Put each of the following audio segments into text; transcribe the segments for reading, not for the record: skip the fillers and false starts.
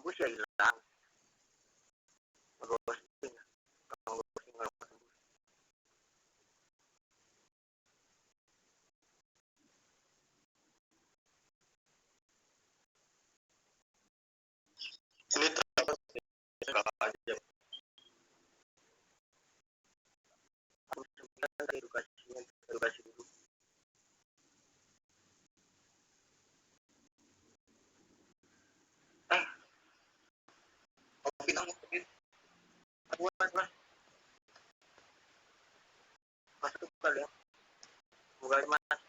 tembus ya hilang. Ghosting, kalau ghosting kalau tembus. Ini terdapat berapa aja? Aku sebenarnya edukasi dulu. Kopi dong, kopi. Mas, masuk kali ya. Bukan mas.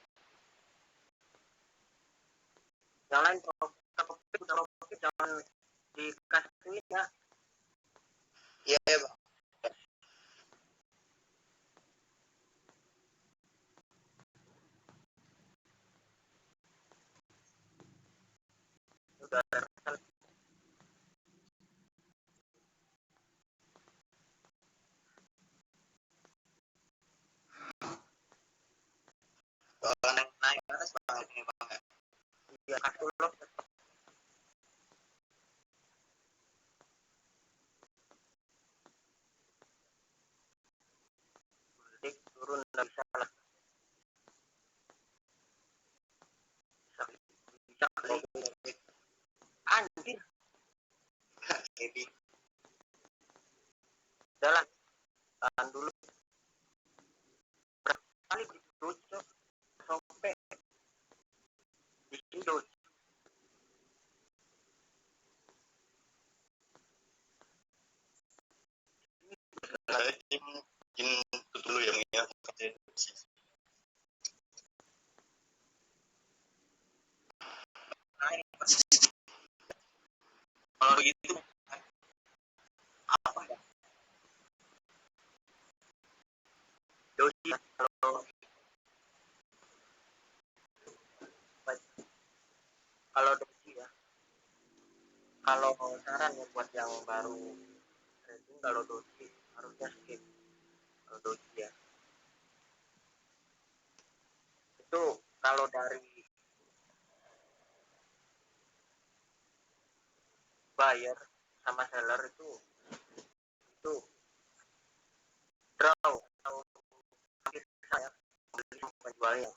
Yang lain kopi jangan dikasih ya. Iya ya bang. Udah Naik atas bang ini bang. ya kasih lo. Turun nggak bisa lah. Bisa beli. Anjir. Jadi Jalan. Tahan dulu. Berapa kali ditutup sampai di Indo. mungkin dulu yang ya. Kalau begitu apa ya? Dosi kalau dosi ya. Kalau saran ya buat yang baru trading, kalau dosi harusnya skip. Kalau dosi ya. Itu kalau dari buyer sama seller itu draw atau saya beli sama penjualnya.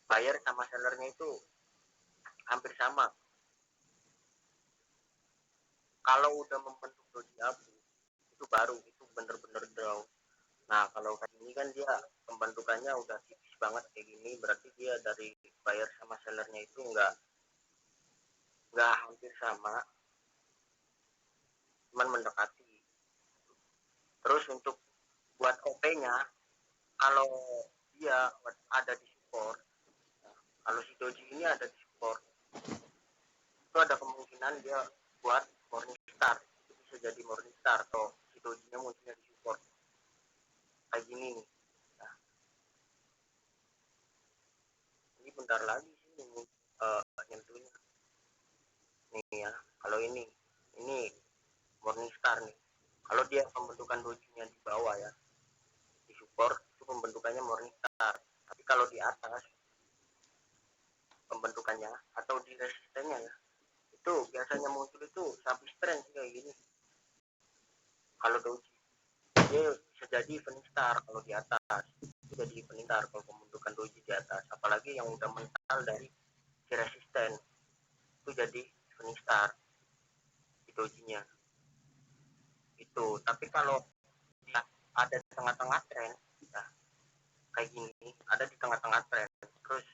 Buyer sama sellernya itu hampir sama. Kalau udah membentuk doji abu itu baru itu bener-bener draw. Nah kalau kayak ini kan dia pembentukannya udah tipis banget kayak gini, berarti dia dari buyer sama sellernya itu nggak hampir sama, cuman mendekati. Terus untuk buat OP-nya, kalau dia ada di support, kalau si doji ini ada di support, itu ada kemungkinan dia buat morning star. Itu bisa jadi morning star atau si dojinya munculnya di support kayak gini nih. Nah, ini bentar lagi sih nyentuhnya nih ya. Kalau ini morning star nih. Kalau dia pembentukan dojinya di bawah ya, di support itu pembentukannya morning star. Tapi kalau di atas pembentukannya atau di resistennya ya, itu biasanya muncul itu habis trend kayak gini. Kalau doji dia bisa jadi evening star kalau di atas, itu jadi evening star kalau pembentukan doji di atas. Apalagi yang udah mental dari si resisten itu jadi evening star di dojinya itu. Tapi kalau ada di tengah-tengah tren, nah, kayak gini ada di tengah-tengah tren, terus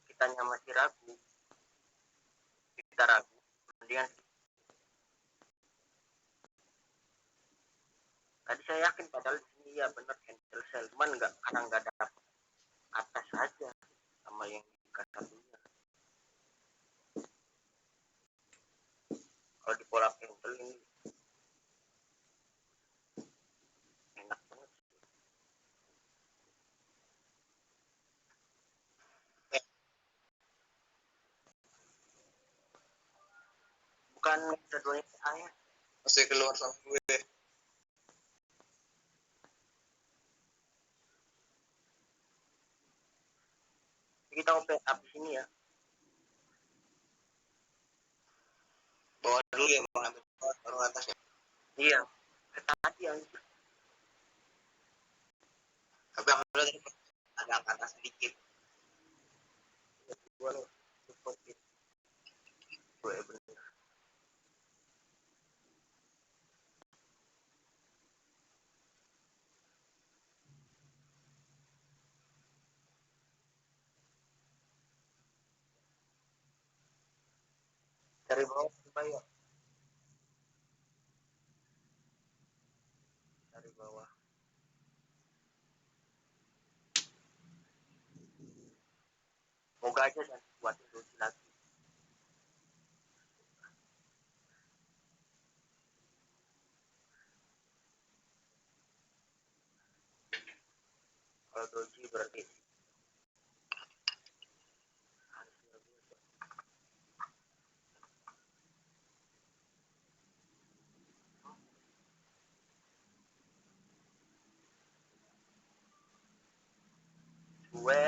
kitanya masih ragu, kita ragu, kemudian tadi saya yakin padahal di sini ya benar cancel sell, cuman karena nggak dapat atas saja sama yang satunya. Kalau di pola cancel ini enak banget. Bukan keduanya saya masih keluar sama gue. kita OP habis ini ya. Bawa dulu ya mau ngambil baru atas ya. Iya, tadi anjir. Tapi alhamdulillah tadi agak ke atas sedikit. Gua lo support it. Gue bener. Dari bawah bayar. Dari bawah. Moga aja jangan buatin doji lagi. Kalau doji berarti gue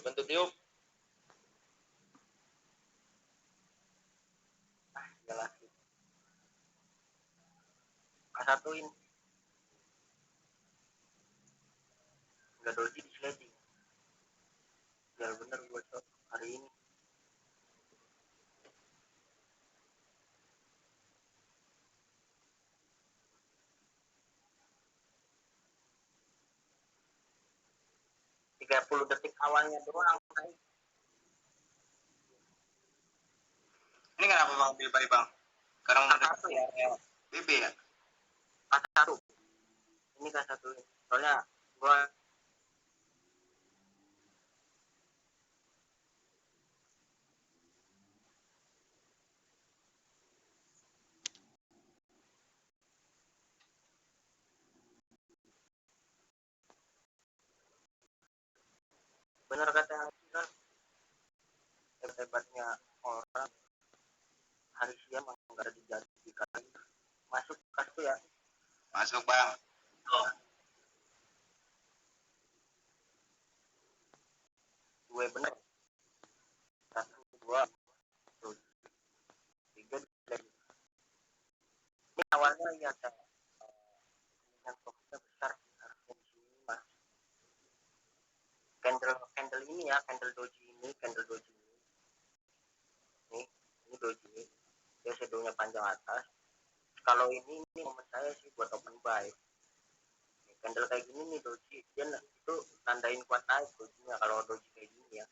Bantu tiup. jelas. K1-in nggak doji di sliding. Biar bener gue cok hari ini. Tiga 30 detik awalnya doang. Ini kenapa bang beli bang? Sekarang K1 ya. BB ya. K1. Ini K1. Soalnya gue bener kata kan hebat-hebatnya orang hari siang nggak ada dijadikan masuk kartu ya. Masuk bang. Oh. Gue bener. Satu dua tiga. Ini awalnya ya ada yang fokusnya besar harusnya di sini mas. Candle ini ya, candle doji ini ini doji ini dia shadownya panjang atas. Kalau ini menurut saya sih buat open buy. Candle kayak gini nih doji dia itu nandain kuat naik dojinya kalau doji kayak gini ya,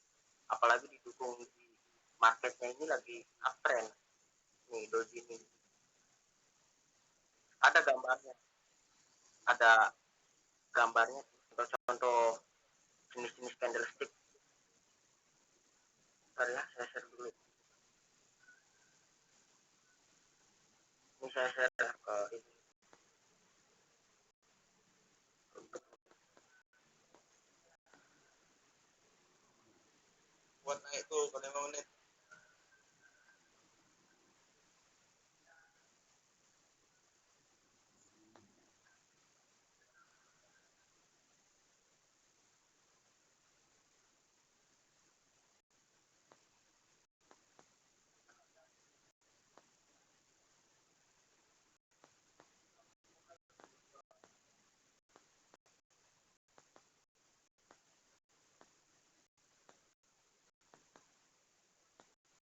apalagi didukung di marketnya ini lagi uptrend nih doji ini. Ada gambarnya contoh jenis-jenis candlestick. Bentar ya, saya share dulu. Ini saya share ke ini. Buat naik tuh kalau 5 menit.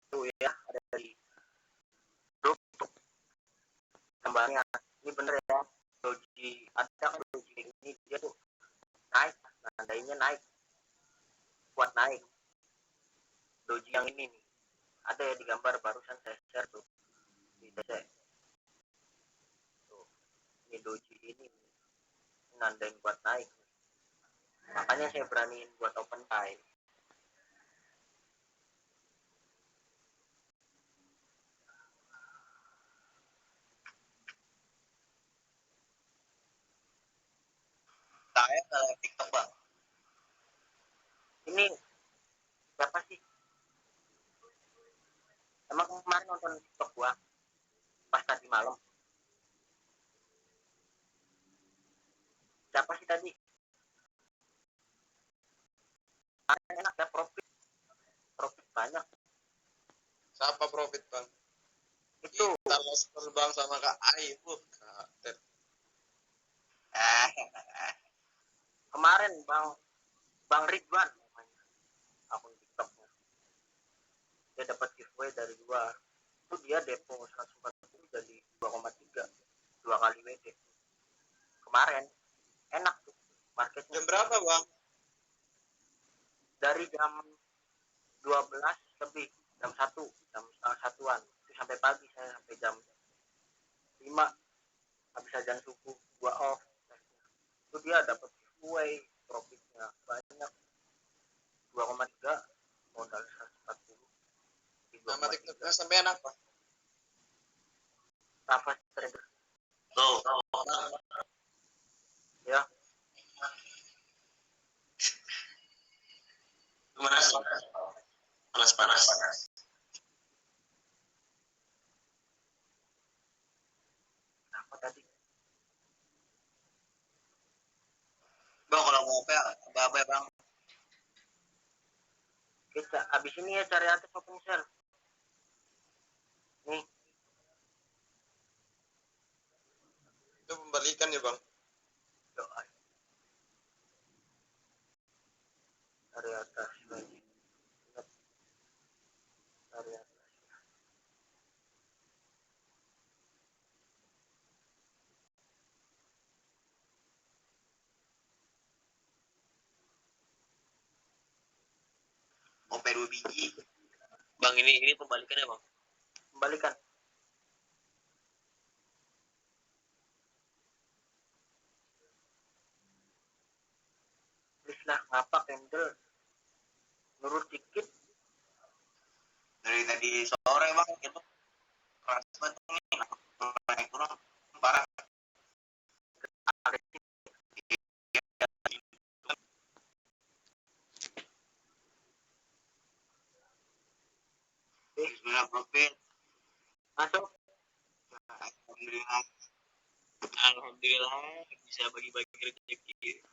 Tuh ya, ada di grup gambarnya. Ini bener ya, doji ada doji ini dia tuh naik, nandainnya naik, kuat naik. Doji yang ini nih, ada ya di gambar barusan saya share tuh di DC. Tuh, ini doji ini nandain kuat naik. Makanya saya beraniin buat open buy. Saya ke TikTok bang. Ini siapa sih? Emang kemarin nonton TikTok gua pas tadi malam. banyak. Siapa profit bang? Itu Kita lost bang sama Kak Ai. Kater. kemarin Bang Ridwan namanya, akun TikToknya, dia dapat giveaway dari luar. Itu dia depo 140 jadi 2,3, 2 kali WD kemarin. Enak tuh marketnya. Jam berapa bang? Dari jam 12 lebih, jam 1, jam setengah satuan itu sampai pagi. Saya sampai jam 5 habis ajan subuh gua off. Itu dia dapat giveaway, profitnya banyak, 2,3 modal 140 di Nama 2,3. TikToknya sampean apa? Rafa Trader Tuh. ya. Gimana sih? Panas. Apa tadi? Bang kalau mau apa ya bang? Kita abis ini ya cari atas open share nih. Itu pembalikan ya bang? Doa cari atas lagi, cari atas. OP 2 biji. Bang ini pembalikannya bang? Kembalikan. Please lah, ngapa candle nurut dikit. Dari tadi sore bang itu keras banget ini. Naik turun parah. Bismillah profit. Masuk. Alhamdulillah bisa bagi-bagi rezeki.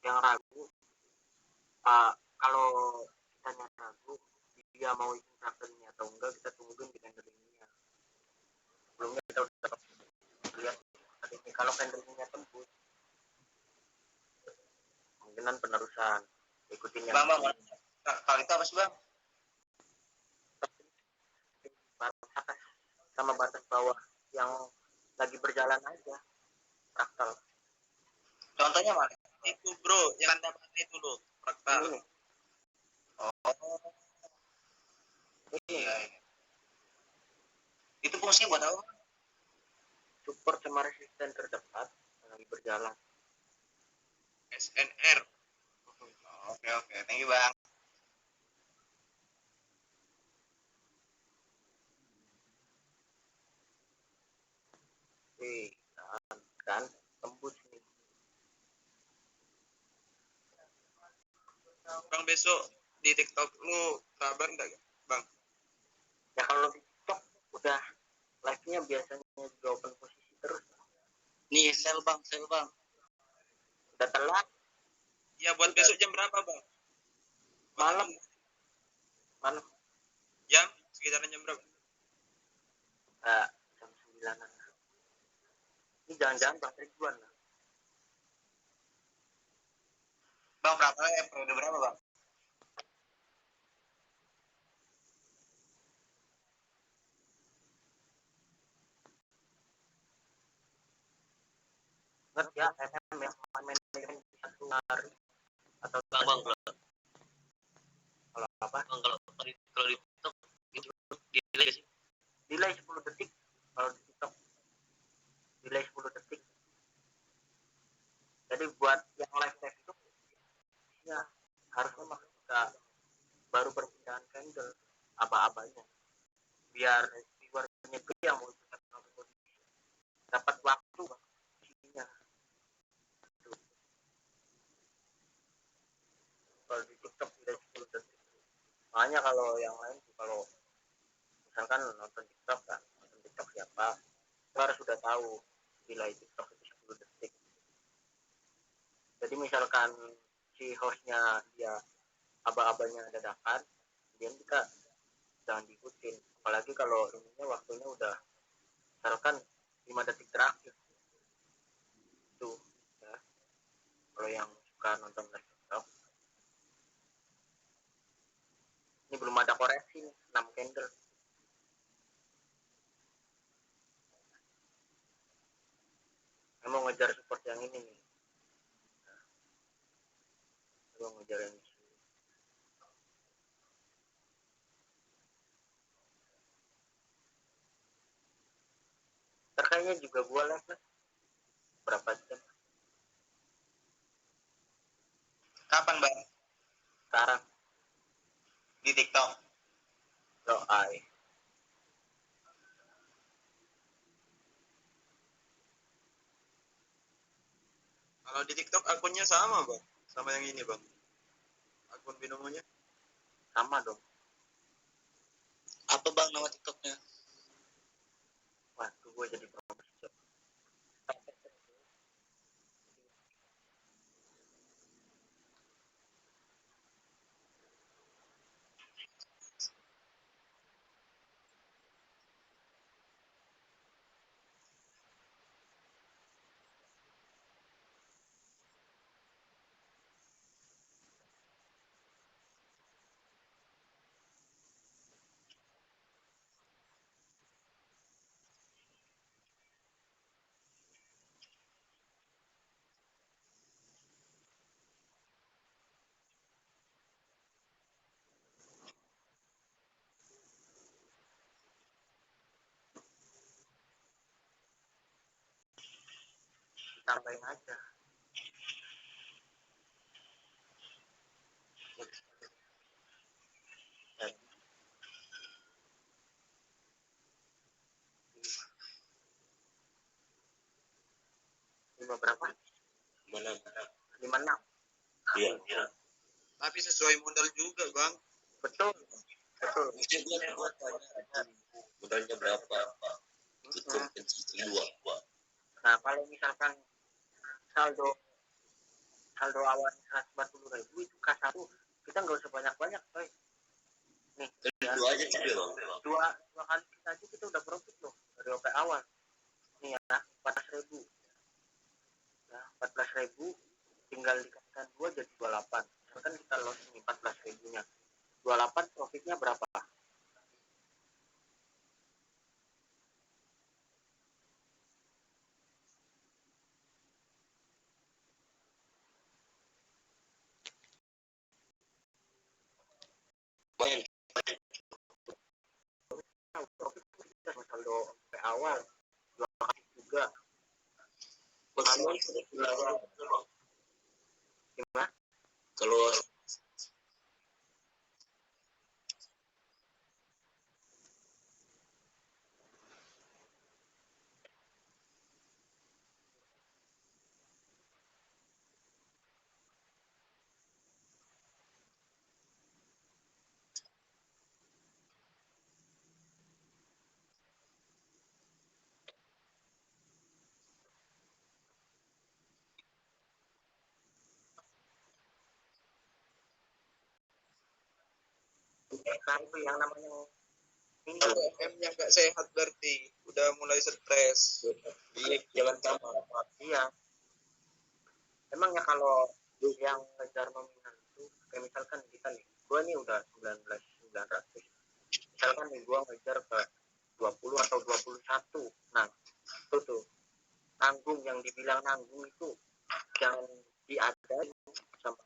Yang ragu, kalau kita ragu dia mau izin transfer ini atau enggak, kita tungguin di candlingnya. Sebelumnya kita udah lihat tadi ini, kalau candlingnya tembus kemungkinan penerusan. Ikutin yang Bang, kalau itu apa sih bang? batas atas sama batas bawah yang lagi berjalan aja, fraktal. Contohnya mana? Itu bro, yang dapat itu loh, fraktal. Ini Oh, iya. Itu fungsinya buat apa? support sama resisten terdekat yang lagi berjalan. SNR. Oke, thank you bang. Kan tembus nih. Bang besok di TikTok lu kabar enggak bang? Ya kalau di TikTok udah live-nya biasanya juga open posisi terus. Nih sel bang. Udah telat. Ya buat udah. Besok jam berapa bang? Malam. Jam sekitaran jam berapa? Jam 9-an. Ini jangan-jangan Bang Ridwan lah. Bang berapa periode berapa bang? Ingat ya, MM yang main satu hari atau Bang kalau apa? Bang kalau di TikTok itu delay sih. Delay 10 detik kalau di TikTok. Delay 10 detik. Jadi buat yang live itu ya harusnya ketika baru perpindahan candle aba-abanya biar viewernya itu yang mau dapat waktu isinya. Kalau di TikTok tidak 10 detik. Makanya kalau yang lain kalau misalkan nonton TikTok ya tahu delay TikTok itu 10 detik. Jadi misalkan si hostnya dia aba-abanya dadakan, dia kita jangan diikutin. Apalagi kalau ininya waktunya udah misalkan 5 detik terakhir. Itu ya. Kalau yang suka nonton TikTok. Ini belum ada koreksi nih, 6 candle. Saya mau ngejar support yang ini nih. Saya mau ngejar yang ini. Terkayaknya juga gue live lah. Berapa jam? Kapan bang? Sekarang. Di TikTok. Doai. Kalau di TikTok akunnya sama bang, sama yang ini bang. Akun binomonya Sama dong. apa bang nama TikToknya? Wah, tuh gue jadi profesor. Tambahin aja. Lima berapa? Mana? 56. Iya. Tapi sesuai modal juga bang. Betul. Betul. Gua tanya modalnya berapa? Itu kompensasi dua. Nah, kalau misalkan saldo awalnya 140.000 itu K1 kita nggak usah banyak-banyak, coy. Nih, ya. Dua aja cuy bang. Dua kali kita aja kita udah profit loh dari OP awal. Nih ya, 14.000. Ya, 14.000 tinggal dikalikan 2 jadi 28. Misalkan kita loss nih 14.000-nya. 28 profitnya berapa? Main. Profit kita saldo OP awal. 2 kali juga. Maksimal Gimana? kalau Nah, itu yang namanya FM-nya nggak sehat berarti udah mulai stres. Iya, jangan sama. iya. Emang ya kalau yang ngejar nominal itu kayak misalkan kita nih, gua nih udah 19.900. Misalkan nih gua ngejar ke 20 atau 21. Nah, itu tuh nanggung, yang dibilang nanggung itu jangan diadain sama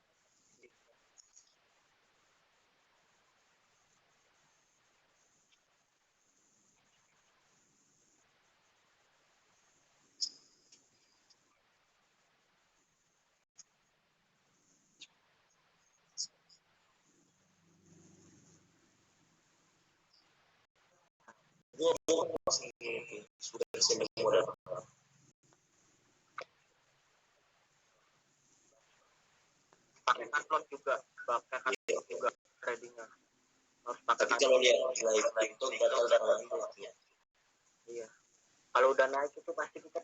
Gua masih sudah semi modal. pakai cut juga, pakai cut juga tradingnya harus pakai Tapi cut. kalau lihat live TikTok bakal dalam ya. Iya, Kalau udah naik itu pasti kita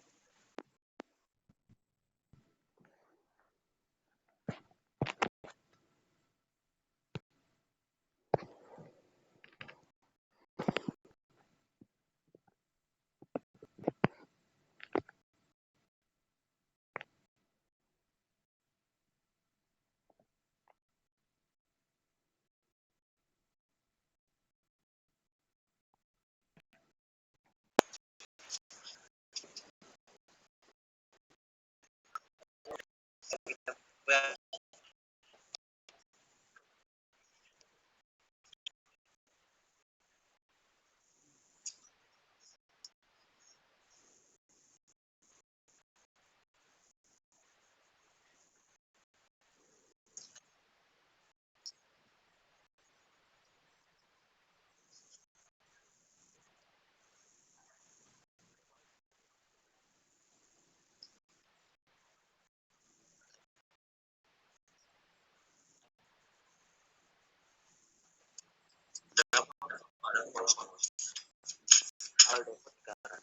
hal dapat sekarang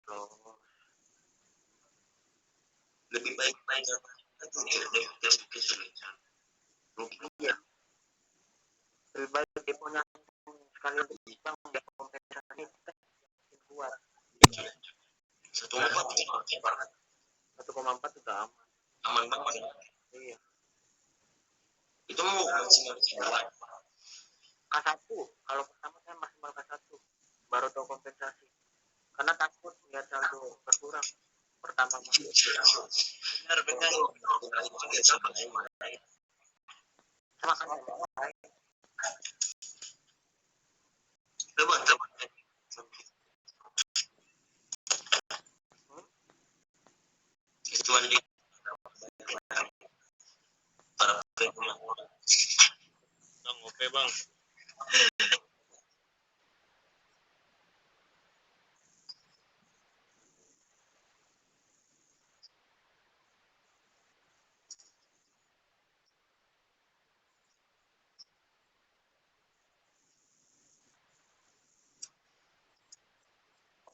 loh. Lebih baik Mungkin ya lebih baik deponya sekali untuk bang udah kompensasi kita buat 1,4 udah aman banget. iya. Itu mau maksimal K1 kalau pertama saya maksimal K1 baru tahu kompensasi karena takut lihat saldo berkurang pertama benar sama itu para pengguna bang oke bang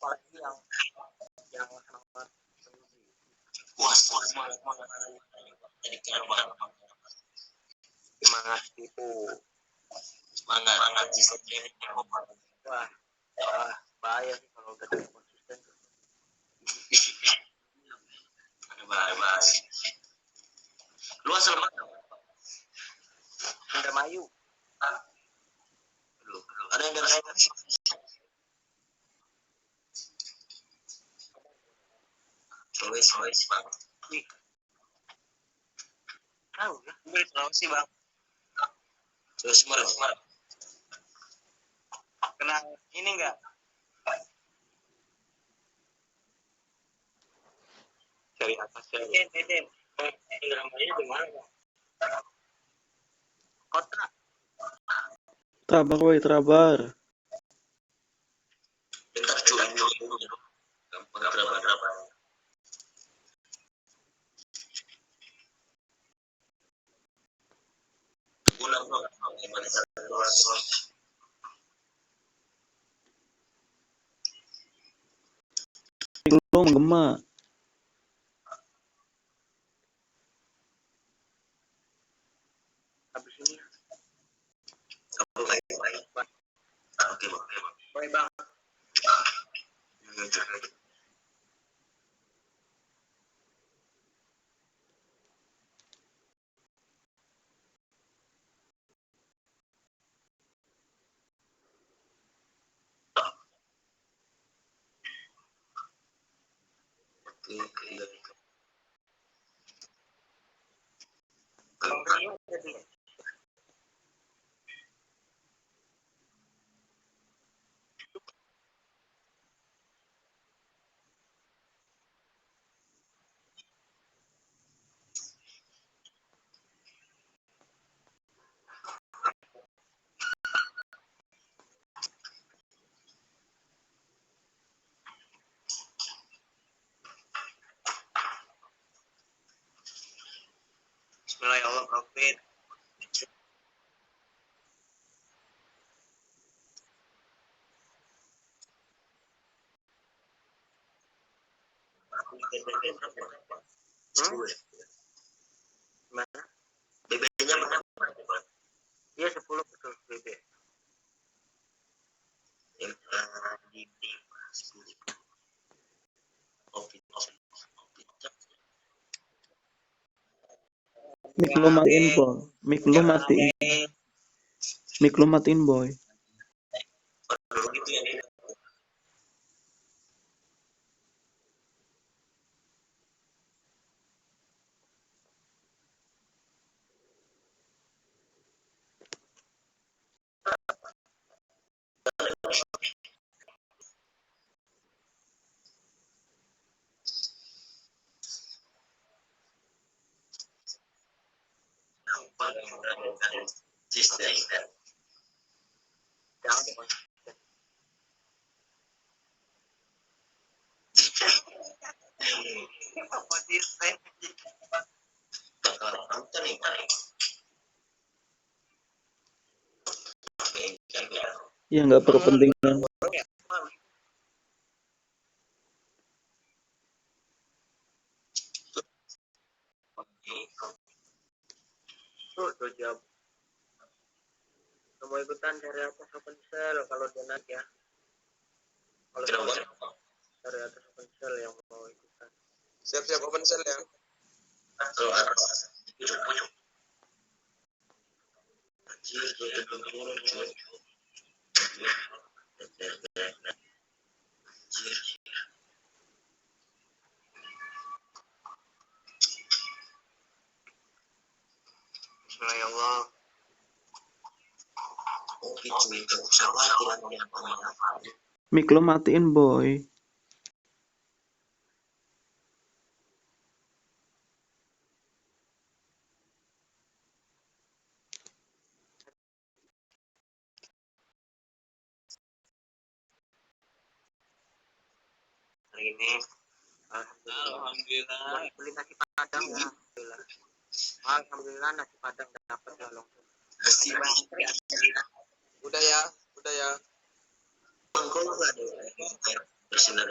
apalagi yang sangat puas semangat semangat itu semangat wah bahaya sih kalau udah tidak konsisten bahaya lu asal mana Indramayu ada yang dari Sulawesi bang tahu ya Sulawesi bang Sulawesi Barat kena ini enggak cari atas ya Indramayu di mana kota Trabar, woi, Trabar. bentar cuy gampang berapa pulang Lu menggema. habis ini oke baik bang Bismillahirrahmanirrahim Gimana? BB-nya berapa? Iya 10 betul BB. Mik lu matiin boy. Mik lu matiin. Mik lu matiin boy. Jangan Bang. Apa desain? Ya nggak berkepentingan. Tuh jawab. Mau ikutan dari atas open cell kalau dia naik ya. Kalau dari atas open cell yang mau ikutan. Siap-siap open cell ya. Bismillah. Mik lu matiin boy. Hari ini Alhamdulillah. Beli nasi padang ya. Alhamdulillah nasi padang dapat ya loh. Udah ya, udah ya. bersinar